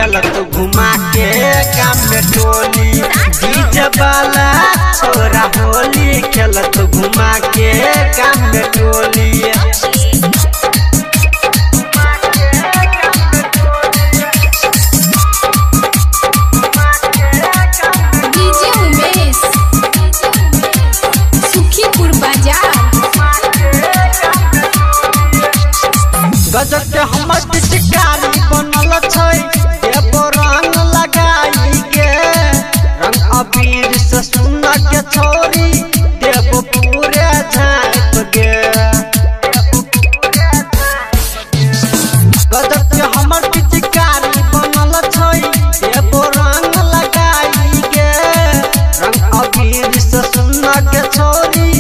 खेलत घुमा के काम में टोली डीजे वाला छोरा होली खेलत घुमा के काम में टोली गजब के हमर पिचकारी बनल छै देबो रंग लगाई के रंग अबीर से सुना के छोरी देबो पूरे झाँप के गजब के हमर पिचकारी बनल छै देबो रंग लगाई के रंग अबीर से सुना के छोरी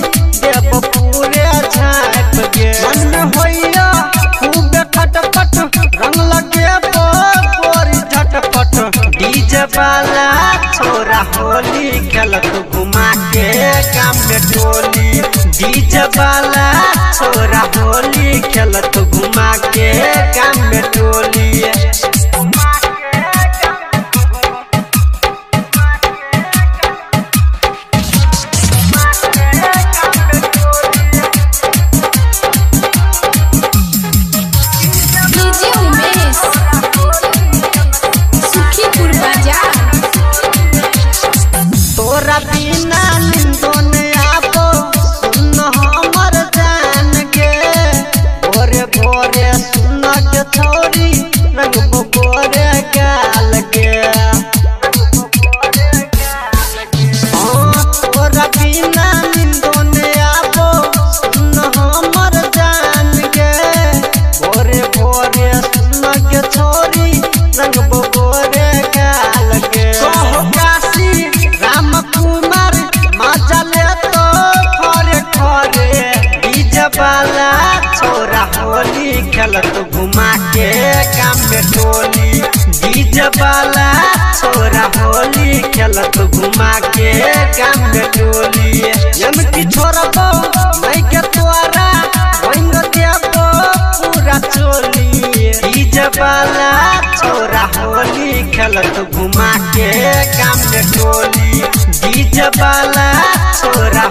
देबो पूरे झाँप के मन में होइया रंग लगे बोरी झटपट डीजे वाला छोरा होली खेलत घुमा के काम में टोली डीजे वाला छोरा होली खेलत घुमा के काम में टोली तोरा बिना निंदो ने आबो सुन हमर जान के भोरे भोरे सुन के छोरी रंगबो गोरे गाल के तोरा बिना निंदो ने आबो सुन हमर जान के भोरे भोरे सुन के छोरी रंगबो गोरे गाल के कुमार मजा ले तो खरे खरे डीजे वाला छोरा होली खेलत घुमा के काम में टोली डीजे वाला छोरा होली खेलत घुमा के काम में टोली यम की छोरबो नहीं के तोरा वंग देबो पूरा चोली डीजे वाला छोरा होली खेलत घुमा के काम में टोली डीजे वाला छोरा